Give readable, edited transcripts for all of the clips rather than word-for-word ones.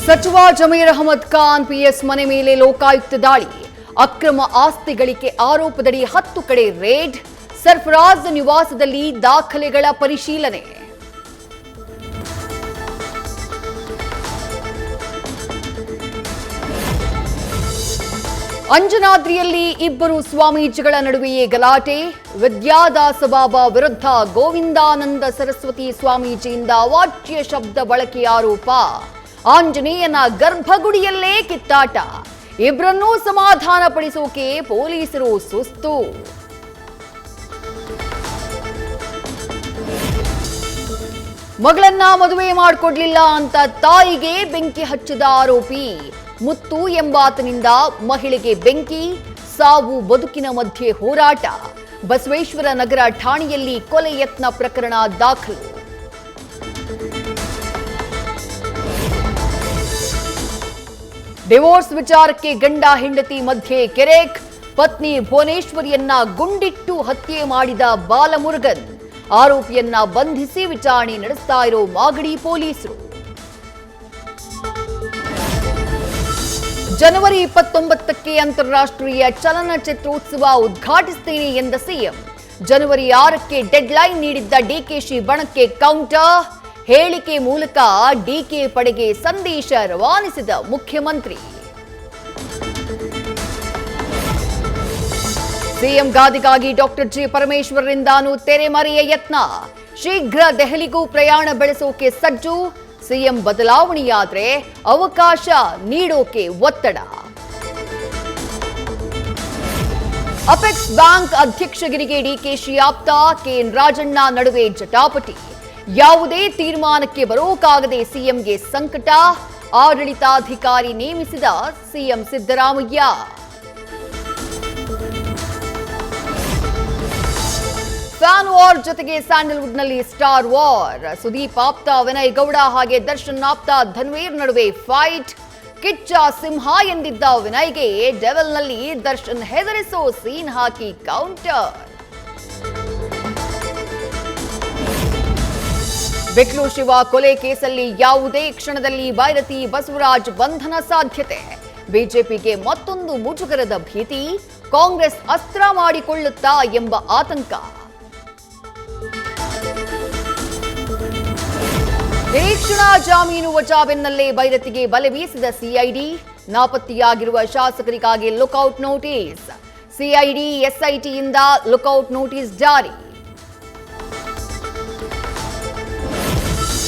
ಸಚಿವ ಜಮೀರ್ ಅಹಮದ್ ಖಾನ್ ಪಿಎಸ್ ಮನೆ ಮೇಲೆ ಲೋಕಾಯುಕ್ತ ದಾಳಿ. ಅಕ್ರಮ ಆಸ್ತಿ ಗಳಿಕೆ ಆರೋಪದಡಿ 10 ಕಡೆ ರೇಡ್. ಸರ್ಫರಾಜ್ ನಿವಾಸದಲ್ಲಿ ದಾಖಲೆಗಳ ಪರಿಶೀಲನೆ. ಅಂಜನಾದ್ರಿಯಲ್ಲಿ ಇಬ್ಬರು ಸ್ವಾಮೀಜಿಗಳ ನಡುವೆಯೇ ಗಲಾಟೆ. ವಿದ್ಯಾದಾಸ ಬಾಬಾ ವಿರುದ್ಧ ಗೋವಿಂದಾನಂದ ಸರಸ್ವತಿ ಸ್ವಾಮೀಜಿಯಿಂದ ಅವಾಚ್ಯ ಶಬ್ದ ಬಳಕೆ ಆರೋಪ. ಆಂಜನೇಯನ ಗರ್ಭಗುಡಿಯಲ್ಲೇ ಕಿತ್ತಾಟ. ಇಬ್ಬರನ್ನೂ ಸಮಾಧಾನ ಪಡಿಸೋಕೆ ಪೊಲೀಸರು ಸುಸ್ತು. ಮಗಳನ್ನ ಮದುವೆ ಮಾಡಿಕೊಡ್ಲಿಲ್ಲ ಅಂತ ತಾಯಿಗೆ ಬೆಂಕಿ ಹಚ್ಚಿದ ಆರೋಪಿ. ಮುತ್ತು ಎಂಬಾತನಿಂದ ಮಹಿಳೆಗೆ ಬೆಂಕಿ. ಸಾವು ಬದುಕಿನ ಮಧ್ಯೆ ಹೋರಾಟ. ಬಸವೇಶ್ವರ ನಗರ ಠಾಣೆಯಲ್ಲಿ ಕೊಲೆ ಯತ್ನ ಪ್ರಕರಣ ದಾಖಲು. ಡಿವೋರ್ಸ್ ವಿಚಾರಕ್ಕೆ ಗಂಡ ಹೆಂಡತಿ ಮಧ್ಯೆ ಕೆರೆಕ್. ಪತ್ನಿ ಭುವನೇಶ್ವರಿಯನ್ನ ಗುಂಡಿಟ್ಟು ಹತ್ಯೆ ಮಾಡಿದ ಬಾಲಮುರುಗನ್. ಆರೋಪಿಯನ್ನ ಬಂಧಿಸಿ ವಿಚಾರಣೆ ನಡೆಸ್ತಾ ಇರೋ ಮಾಗಡಿ ಪೊಲೀಸರು. ಜನವರಿ 29ಕ್ಕೆ ಅಂತಾರಾಷ್ಟ್ರೀಯ ಚಲನಚಿತ್ರೋತ್ಸವ ಉದ್ಘಾಟಿಸುತ್ತೇನೆ ಎಂದ ಸಿಎಂ. ಜನವರಿ 6ಕ್ಕೆ ಡೆಡ್ಲೈನ್ ನೀಡಿದ್ದ ಡಿಕೆಶಿ ಬಣಕ್ಕೆ ಕೌಂಟರ್. ಹೇಳಿಕೆ ಮೂಲಕ ಡಿಕೆ ಪಡೆಗೆ ಸಂದೇಶ ರವಾನಿಸಿದ ಮುಖ್ಯಮಂತ್ರಿ. ಸಿಎಂ ಗಾದಿಗಾಗಿ ಡಾಕ್ಟರ್ ಜಿ ಪರಮೇಶ್ವರರಿಂದಾನು ತೆರೆಮರೆಯ ಯತ್ನ. ಶೀಘ್ರ ದೆಹಲಿಗೂ ಪ್ರಯಾಣ ಬೆಳೆಸೋಕೆ ಸಜ್ಜು. ಸಿಎಂ ಬದಲಾವಣೆಯಾದ್ರೆ ಅವಕಾಶ ನೀಡೋಕೆ ಒತ್ತಡ. ಅಪೆಕ್ಸ್ ಬ್ಯಾಂಕ್ ಅಧ್ಯಕ್ಷಗಿರಿಗೆ ಡಿಕೆಶಿ ಆಪ್ತ ಕೆಎನ್ ರಾಜಣ್ಣ ನಡುವೆ ಜಟಾಪಟಿ. ಯಾವುದೇ ತೀರ್ಮಾನಕ್ಕೆ ಬರೋಕಾಗದೆ ಸಿಎಂಗೆ ಸಂಕಟ. ಆಡಳಿತಾಧಿಕಾರಿ ನೇಮಿಸಿದ ಸಿಎಂ ಸಿದ್ದರಾಮಯ್ಯ. ಫ್ಯಾನ್ ವಾರ್ ಜೊತೆಗೆ ಸ್ಯಾಂಡಲ್ವುಡ್ನಲ್ಲಿ ಸ್ಟಾರ್ ವಾರ್. ಸುದೀಪ್ ಆಪ್ತ ವಿನಯ್ ಗೌಡ ಹಾಗೆ ದರ್ಶನ್ ಆಪ್ತ ಧನ್ವೀರ್ ನಡುವೆ ಫೈಟ್. ಕಿಚ್ಚ ಸಿಂಹ ಎಂದಿದ್ದ ವಿನಯ್ಗೆ ಡೆವಲ್ನಲ್ಲಿ ದರ್ಶನ್ ಹೆದರಿಸೋ ಸೀನ್ ಹಾಕಿ ಕೌಂಟರ್. ಬೆಕ್ಲು ಶಿವ ಕೊಲೆ ಕೇಸಲ್ಲಿ ಯಾವುದೇ ಕ್ಷಣದಲ್ಲಿ ಭೈರತಿ ಬಸವರಾಜ್ ಬಂಧನ ಸಾಧ್ಯತೆ. ಬಿಜೆಪಿಗೆ ಮತ್ತೊಂದು ಮುಜುಗರದ ಭೀತಿ. ಕಾಂಗ್ರೆಸ್ ಅಸ್ತ್ರ ಮಾಡಿಕೊಳ್ಳುತ್ತಾ ಎಂಬ ಆತಂಕ. ನಿರೀಕ್ಷಣಾ ಜಾಮೀನು ವಜಾ ಬೆನ್ನಲ್ಲೇ ಭೈರತಿಗೆ ಬಲೆ ಬೀಸಿದ ಸಿಐಡಿ. ನಾಪತ್ತೆಯಾಗಿರುವ ಶಾಸಕರಿಗಾಗಿ ಲುಕೌಟ್ ನೋಟಿಸ್. ಸಿಐಡಿ ಎಸ್ಐಟಿಯಿಂದ ಲುಕೌಟ್ ನೋಟಿಸ್ ಜಾರಿ.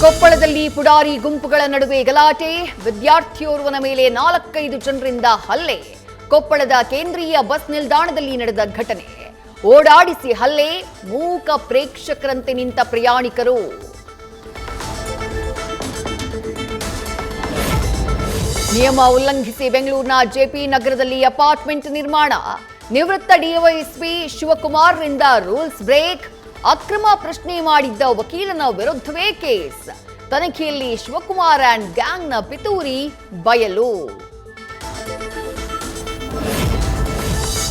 ಕೊಪ್ಪಳದಲ್ಲಿ ಪುಡಾರಿ ಗುಂಪುಗಳ ನಡುವೆ ಗಲಾಟೆ. ವಿದ್ಯಾರ್ಥಿಯೋರ್ವನ ಮೇಲೆ 4-5 ಜನರಿಂದ ಹಲ್ಲೆ. ಕೊಪ್ಪಳದ ಕೇಂದ್ರೀಯ ಬಸ್ ನಿಲ್ದಾಣದಲ್ಲಿ ನಡೆದ ಘಟನೆ. ಓಡಾಡಿಸಿ ಹಲ್ಲೆ. ಮೂಕ ಪ್ರೇಕ್ಷಕರಂತೆ ನಿಂತ ಪ್ರಯಾಣಿಕರು. ನಿಯಮ ಉಲ್ಲಂಘಿಸಿ ಬೆಂಗಳೂರಿನ ಜೆಪಿ ನಗರದಲ್ಲಿ ಅಪಾರ್ಟ್ಮೆಂಟ್ ನಿರ್ಮಾಣ. ನಿವೃತ್ತ ಡಿವೈಎಸ್ಪಿ ಶಿವಕುಮಾರ್ರಿಂದ ರೂಲ್ಸ್ ಬ್ರೇಕ್. ಅಕ್ರಮ ಪ್ರಶ್ನೆ ಮಾಡಿದ್ದ ವಕೀಲನ ವಿರುದ್ಧವೇ ಕೇಸ್. ತನಿಖೆಯಲ್ಲಿ ಶಿವಕುಮಾರ್ ಅಂಡ್ ಗ್ಯಾಂಗ್ನ ಪಿತೂರಿ ಬಯಲು.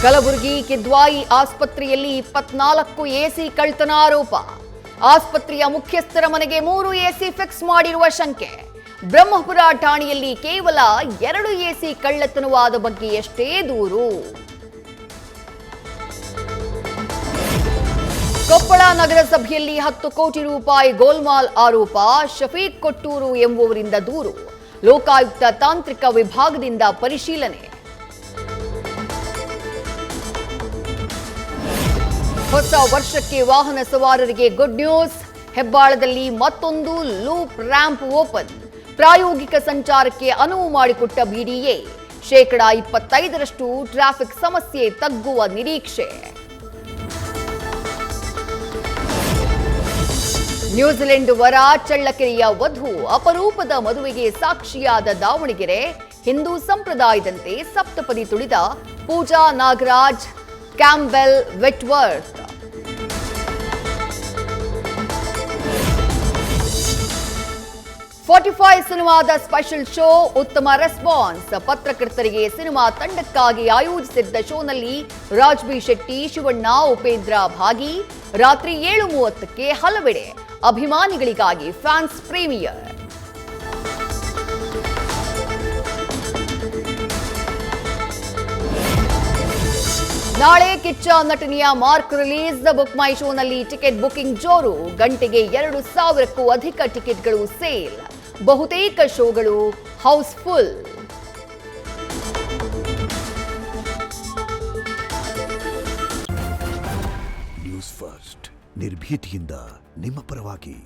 ಕಲಬುರಗಿ ಕಿದ್ವಾಯಿ ಆಸ್ಪತ್ರೆಯಲ್ಲಿ 24 ಎಸಿ ಕಳ್ಳತನ ಆರೋಪ. ಆಸ್ಪತ್ರೆಯ ಮುಖ್ಯಸ್ಥರ ಮನೆಗೆ 3 ಎಸಿ ಫಿಕ್ಸ್ ಮಾಡಿರುವ ಶಂಕೆ. ಬ್ರಹ್ಮಪುರ ಠಾಣೆಯಲ್ಲಿ ಕೇವಲ 2 ಎಸಿ ಕಳ್ಳತನವಾದ ಬಗ್ಗೆ ಎಷ್ಟೇ ದೂರು. ಕೊಪ್ಪಳ ನಗರಸಭೆಯಲ್ಲಿ 10 ಕೋಟಿ ರೂಪಾಯಿ ಗೋಲ್ಮಾಲ್ ಆರೋಪ. ಶಫೀಕ್ ಕೊಟ್ಟೂರು ಎಂಬುವರಿಂದ ದೂರು. ಲೋಕಾಯುಕ್ತ ತಾಂತ್ರಿಕ ವಿಭಾಗದಿಂದ ಪರಿಶೀಲನೆ. ಹೊಸ ವರ್ಷಕ್ಕೆ ವಾಹನ ಸವಾರರಿಗೆ ಗುಡ್ ನ್ಯೂಸ್. ಹೆಬ್ಬಾಳದಲ್ಲಿ ಮತ್ತೊಂದು ಲೂಪ್ ರ್ಯಾಂಪ್ ಓಪನ್. ಪ್ರಾಯೋಗಿಕ ಸಂಚಾರಕ್ಕೆ ಅನುವು ಮಾಡಿಕೊಟ್ಟ ಬಿಡಿಎ. 25% ಟ್ರಾಫಿಕ್ ಸಮಸ್ಯೆ ತಗ್ಗುವ ನಿರೀಕ್ಷೆ. ನ್ಯೂಜಿಲೆಂಡ್ ವರ ಚಳ್ಳಕೆರೆಯ ವಧು. ಅಪರೂಪದ ಮದುವೆಗೆ ಸಾಕ್ಷಿಯಾದ ದಾವಣಗೆರೆ. ಹಿಂದೂ ಸಂಪ್ರದಾಯದಂತೆ ಸಪ್ತಪದಿ ತುಳಿದ ಪೂಜಾ ನಾಗರಾಜ್, ಕ್ಯಾಂಬೆಲ್ ವೆಟ್ವರ್ತ್. ಫೋರ್ಟಿಫೈ ಸಿನಿಮಾದ ಸ್ಪೆಷಲ್ ಶೋ ಉತ್ತಮ ರೆಸ್ಪಾನ್ಸ್. ಪತ್ರಕರ್ತರಿಗೆ ಸಿನಿಮಾ ತಂಡಕ್ಕಾಗಿ ಆಯೋಜಿಸಿದ್ದ ಶೋನಲ್ಲಿ ರಾಜ್ ಬಿ ಶೆಟ್ಟಿ, ಶಿವಣ್ಣ, ಉಪೇಂದ್ರ ಭಾಗಿ. ರಾತ್ರಿ 7:30ಕ್ಕೆ ಹಲವೆಡೆ ಅಭಿಮಾನಿಗಳಿಗಾಗಿ ಫ್ಯಾನ್ಸ್ ಪ್ರೀಮಿಯರ್. ನಾಳೆ ಕಿಚ್ಚ ನಟನೆಯ ಮಾರ್ಕ್ ರಿಲೀಸ್. ಬುಕ್ ಮೈ ಶೋನಲ್ಲಿ ಟಿಕೆಟ್ ಬುಕಿಂಗ್ ಜೋರು. ಗಂಟೆಗೆ 2,000ಕ್ಕೂ ಅಧಿಕ ಟಿಕೆಟ್ಗಳು ಸೇಲ್. ಬಹುತೇಕ ಶೋಗಳು ಹೌಸ್ಫುಲ್. ನ್ಯೂಸ್ ಫಸ್ಟ್ ನಿರ್ಭೀತಿಯಿಂದ ನಿಮ್ಮ ಪರವಾಗಿ.